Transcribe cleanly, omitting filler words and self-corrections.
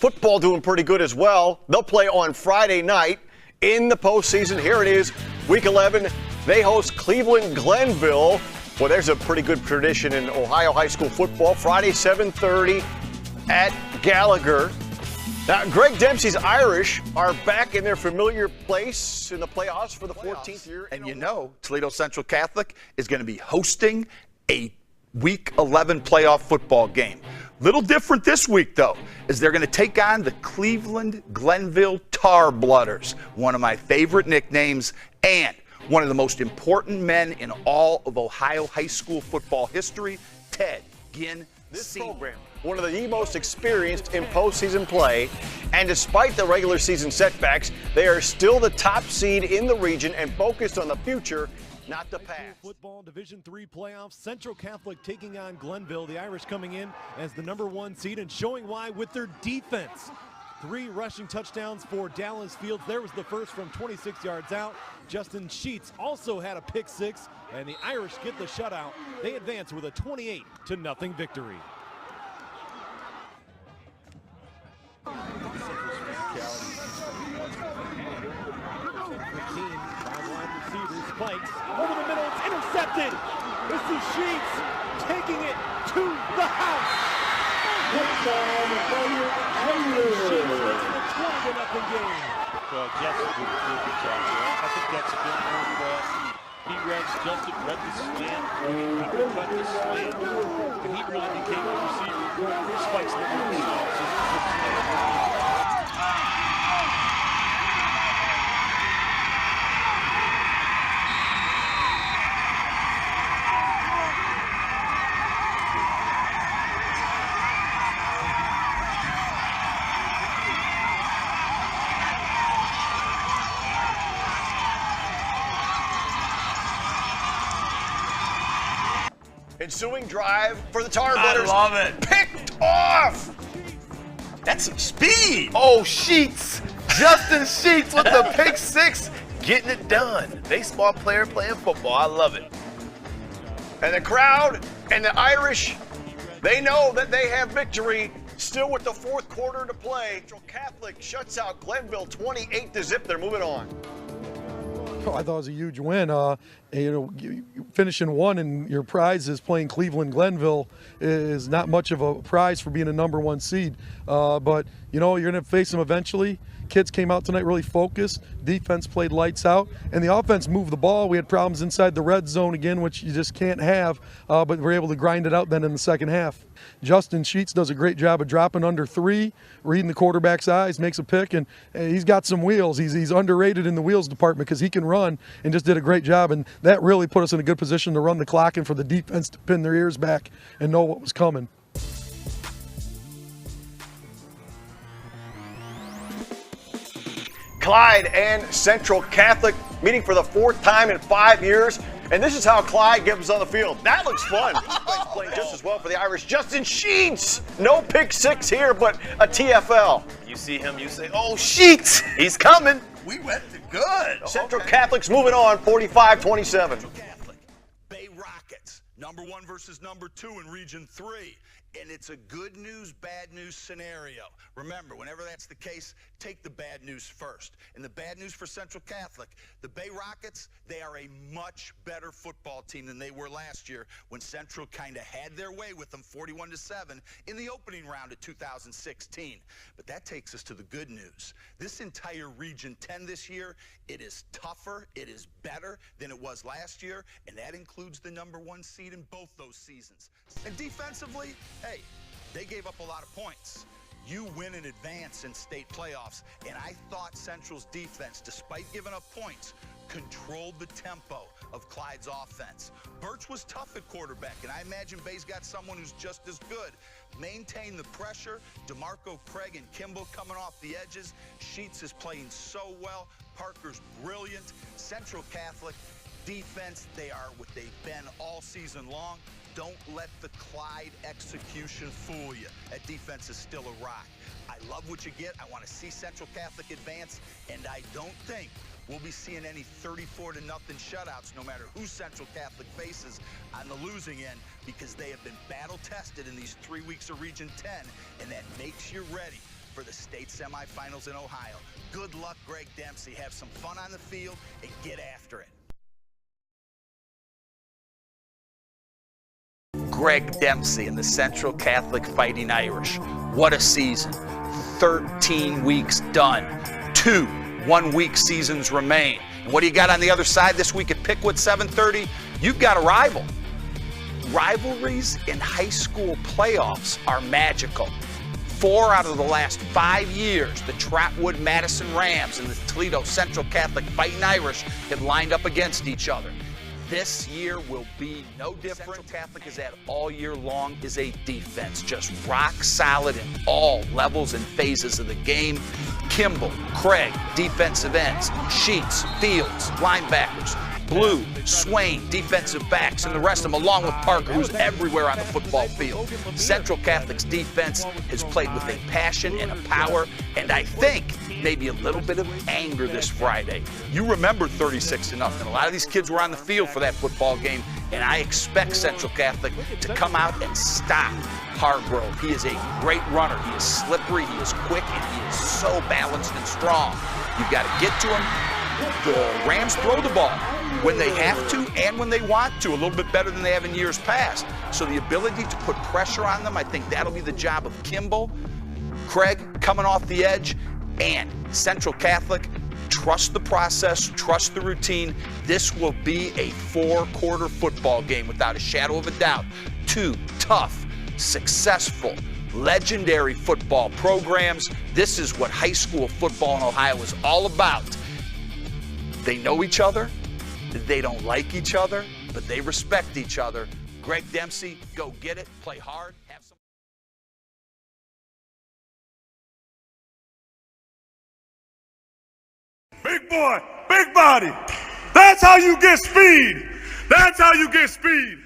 football doing pretty good as well. They'll play on Friday night in the postseason. Here it is, Week 11. They host Cleveland Glenville. Well, there's a pretty good tradition in Ohio high school football. Friday, 7:30 at Gallagher. Now, Greg Dempsey's Irish are back in their familiar place in the playoffs for the 14th year. And you know, Toledo Central Catholic is going to be hosting a Week 11 playoff football game. Little different this week, though, is they're going to take on the Cleveland Glenville Tar Blooders, one of my favorite nicknames and one of the most important men in all of Ohio high school football history, Ted Ginn. This program, one of the most experienced in postseason play, and despite the regular season setbacks, they are still the top seed in the region and focused on the future, not the past. Football Division III playoffs, Central Catholic taking on Glenville. The Irish coming in as the #1 seed and showing why with their defense. 3 rushing touchdowns for Dallas Fields. There was the first from 26 yards out. Justin Schiets also had a pick 6, and the Irish get the shutout. They advance with a 28-0 victory. Spikes over the middle, it's intercepted. This is Schiets taking it to the house. Schiets makes it a 20-0 game. Well, Jesse did a good job there. I think that's a good move. He read the slant, he cut the slant, and he really became a receiver. Spikes the Ensuing drive for the Tar Blooders. I love it. Picked off. That's some speed. Oh, Schiets. Justin Schiets with the pick 6, getting it done. Baseball player playing football. I love it. And the crowd and the Irish, they know that they have victory. Still with the 4th quarter to play. Central Catholic shuts out Glenville 28-0. They're moving on. I thought it was a huge win. Finishing 1 and your prize is playing Cleveland Glenville is not much of a prize for being a #1 seed. But, you're going to face them eventually. Kids came out tonight really focused. Defense played lights out. And the offense moved the ball. We had problems inside the red zone again, which you just can't have. But we're able to grind it out then in the second half. Justin Schiets does a great job of dropping under 3, reading the quarterback's eyes, makes a pick, and he's got some wheels. He's underrated in the wheels department because he can run and just did a great job. And that really put us in a good position to run the clock and for the defense to pin their ears back and know what was coming. Clyde and Central Catholic meeting for the 4th time in 5 years. And this is how Clyde gets on the field. That looks fun. He's playing just as well for the Irish. Justin Schiets. No pick 6 here, but a TFL. You see him, you say, oh, Schiets, he's coming. We went to good. Central Catholic's moving on, 45-27. Central Catholic, Bay Rockets, #1 versus #2 in Region 3. And it's a good news, bad news scenario. Remember, whenever that's the case, take the bad news first. And the bad news for Central Catholic, the Bay Rockets, they are a much better football team than they were last year when Central kind of had their way with them 41-7 in the opening round of 2016. But that takes us to the good news. This entire Region 10 this year, it is tougher, it is better than it was last year, and that includes the #1 seed in both those seasons. And defensively, hey, they gave up a lot of points. You win in advance in state playoffs, and I thought Central's defense, despite giving up points, controlled the tempo of Clyde's offense. Birch was tough at quarterback, and I imagine Bay's got someone who's just as good. Maintain the pressure. DeMarco, Craig, and Kimball coming off the edges. Schiets is playing so well. Parker's brilliant. Central Catholic defense, they are what they've been all season long. Don't let the Clyde execution fool you. That defense is still a rock. I love what you get. I want to see Central Catholic advance, and I don't think we'll be seeing any 34-0 shutouts no matter who Central Catholic faces on the losing end, because they have been battle-tested in these 3 weeks of Region 10, and that makes you ready for the state semifinals in Ohio. Good luck, Greg Dempsey. Have some fun on the field and get after it. Greg Dempsey and the Central Catholic Fighting Irish. What a season. 13 weeks done. 2 one-week seasons remain. And what do you got on the other side this week at Pickwood, 7:30? You've got a rival. Rivalries in high school playoffs are magical. 4 out of the last 5 years, the Trotwood Madison Rams and the Toledo Central Catholic Fighting Irish have lined up against each other. This year will be no different. Central Catholic has had all year long is a defense, just rock solid in all levels and phases of the game. Kimball, Craig, defensive ends, Schiets, Fields, linebackers, Blue, Swain, defensive backs, and the rest of them, along with Parker, who's everywhere on the football field. Central Catholic's defense has played with a passion and a power, and I think maybe a little bit of anger this Friday. You remember 36-0. A lot of these kids were on the field for that football game, and I expect Central Catholic to come out and stop Hargrove. He is a great runner. He is slippery, he is quick, and he is so balanced and strong. You've got to get to him. The Rams throw the ball when they have to and when they want to, a little bit better than they have in years past. So the ability to put pressure on them, I think that'll be the job of Kimball, Craig coming off the edge, and Central Catholic. Trust the process, trust the routine. This will be a 4-quarter football game without a shadow of a doubt. 2 tough, successful, legendary football programs. This is what high school football in Ohio is all about. They know each other, they don't like each other, but they respect each other. Greg Dempsey, go get it, play hard, have some. Big boy, big body. That's how you get speed. That's how you get speed.